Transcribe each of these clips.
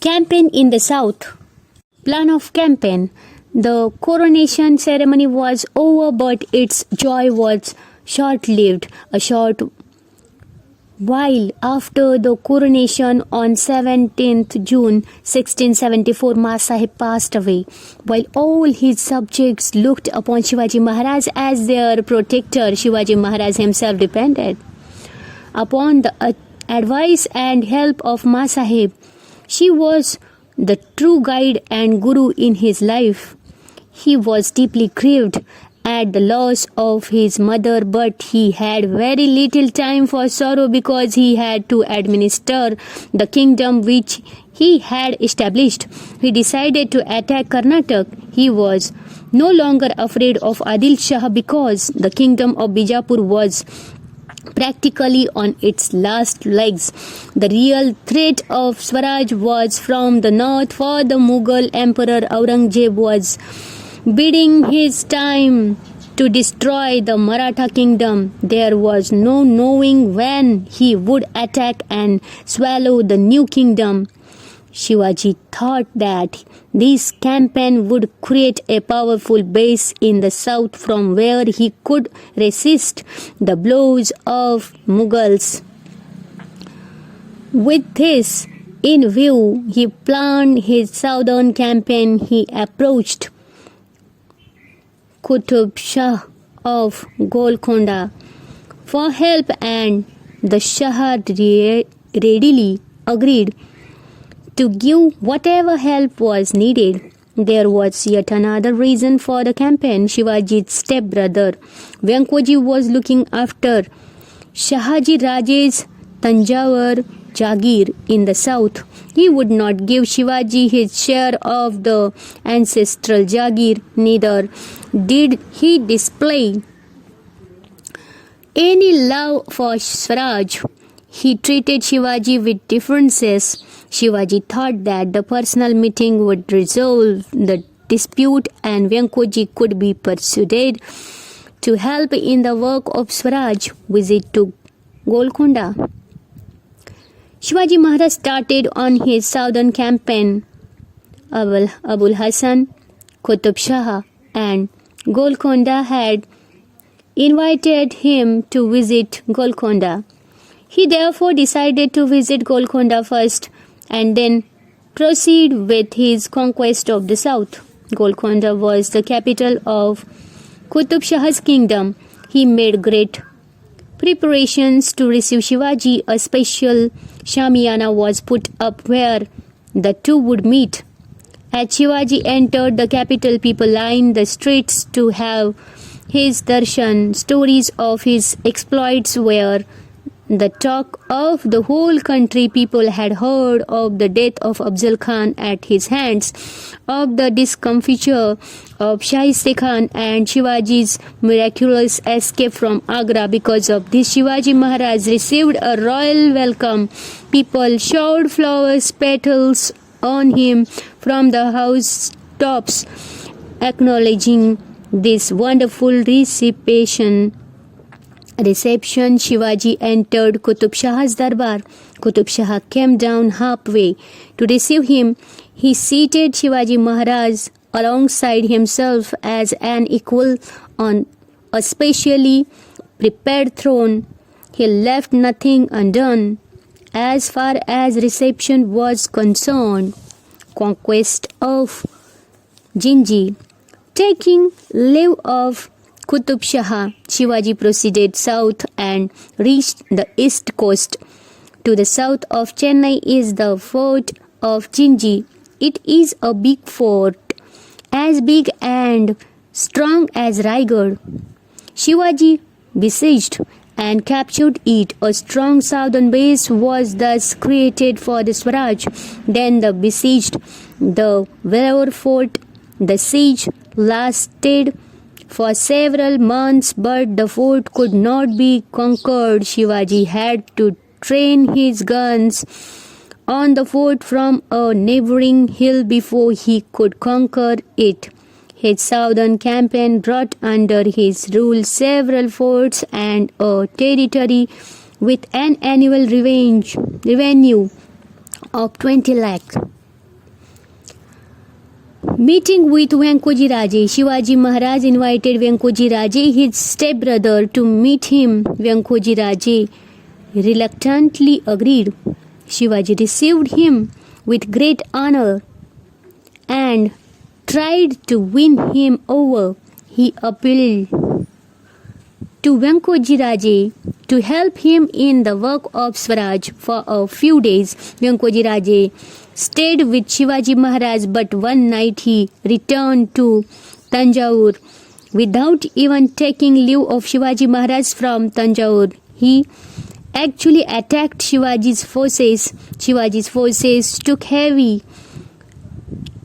Campaign in the South. Plan of campaign. The coronation ceremony was over, but its joy was short-lived. A short while after the coronation on 17th June 1674, Sahib passed away. While all his subjects looked upon Shivaji Maharaj as their protector, Shivaji Maharaj himself depended upon the advice and help of Sahib. She was the true guide and guru in his life. He was deeply grieved at the loss of his mother, but he had very little time for sorrow because he had to administer the kingdom which he had established. He decided to attack Karnataka. He was no longer afraid of Adil Shah because the kingdom of Bijapur was practically on its last legs. The real threat of Swaraj was from the north, for the Mughal Emperor Aurangzeb was biding his time to destroy the Maratha kingdom. There was no knowing when he would attack and swallow the new kingdom. Shivaji thought that this campaign would create a powerful base in the south from where he could resist the blows of Mughals. With this in view, he planned his southern campaign. He approached Qutub Shah of Golconda for help, and the Shah readily agreed to give whatever help was needed. There was yet another reason for the campaign. Shivaji's stepbrother Venkoji was looking after Shahaji Raje's Tanjavur Jagir in the south. He would not give Shivaji his share of the ancestral Jagir, neither did he display any love for Swaraj. He treated Shivaji with differences. Shivaji thought that the personal meeting would resolve the dispute and Venkoji could be persuaded to help in the work of Swaraj. Visit to Golconda. Shivaji Maharaj started on his southern campaign. Abul Hasan, Qutub Shah and Golconda had invited him to visit Golconda. He therefore decided to visit Golconda first and then proceed with his conquest of the south. Golconda was the capital of Qutub Shah's kingdom. He made great preparations to receive Shivaji. A special Shamiana was put up where the two would meet. As Shivaji entered the capital, people lined the streets to have his darshan. Stories of his exploits were the talk of the whole country. People had heard of the death of Afzal Khan at his hands, of the discomfiture of Shahistar Khan, and Shivaji's miraculous escape from Agra. Because of this, Shivaji Maharaj received a royal welcome. People showered flowers petals on him from the house tops, acknowledging this wonderful reception. Shivaji entered Qutub Shah's darbar. Qutub Shah came down halfway to receive him. He seated Shivaji Maharaj alongside himself as an equal on a specially prepared throne. He left nothing undone as far as reception was concerned. Conquest of Jinji. Taking leave of Qutub Shah, Shivaji proceeded south and reached the east coast. To the south of Chennai is the fort of Jinji. It is a big fort, as big and strong as Raigad. Shivaji besieged and captured it. A strong southern base was thus created for the Swaraj. Then the besieged the Vellore fort. The siege lasted for several months, but the fort could not be conquered. Shivaji had to train his guns on the fort from a neighboring hill before he could conquer it. His southern campaign brought under his rule several forts and a territory with an annual revenue of 20 lakh. Meeting with Venkoji Raje, Shivaji Maharaj invited Venkoji Raje, his stepbrother, to meet him. Venkoji Raje reluctantly agreed. Shivaji received him with great honor and tried to win him over. He appealed to Venkoji Raje to help him in the work of Swaraj for a few days. Venkoji Raje stayed with Shivaji Maharaj, but one night he returned to Tanjore without even taking leave of Shivaji Maharaj from Tanjore. He actually attacked Shivaji's forces. Shivaji's forces took heavy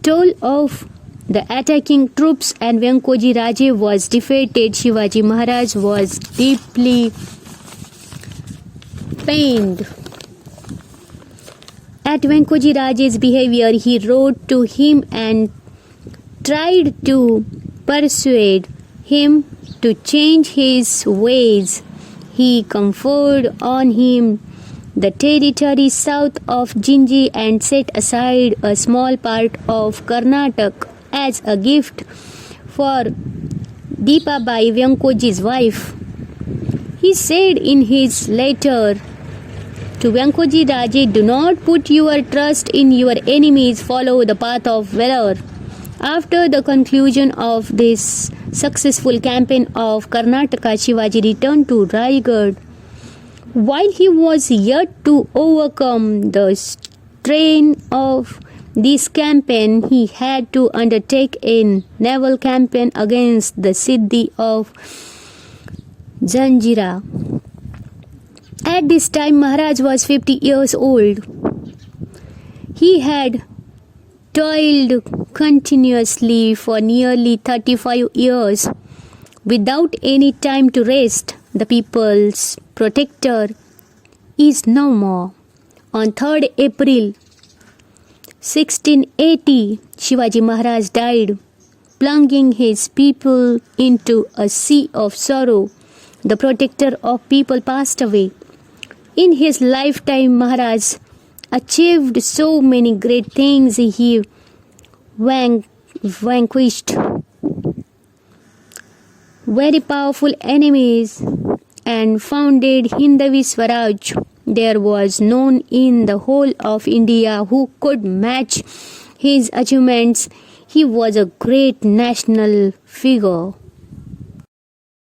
toll of the attacking troops and Venkoji Raje was defeated. Shivaji Maharaj was deeply pained at Venkoji Raje's behavior. He wrote to him and tried to persuade him to change his ways. He conferred on him the territory south of Jinji and set aside a small part of Karnataka as a gift for Deepabai, Venkoji's wife. He said in his letter to Venkoji Raje, "Do not put your trust in your enemies, follow the path of valor." After the conclusion of this successful campaign of Karnataka, Shivaji returned to Raigad. While he was yet to overcome the strain of this campaign, he had to undertake a naval campaign against the city of Zanjira. At this time, Maharaj was 50 years old. He had toiled continuously for nearly 35 years without any time to rest. The people's protector is no more. On 3rd April 1680, Shivaji Maharaj died, plunging his people into a sea of sorrow. The protector of people passed away. In his lifetime, Maharaj achieved so many great things. He vanquished very powerful enemies and founded Hindavi Swaraj. There was none in the whole of India who could match his achievements. He was a great national figure.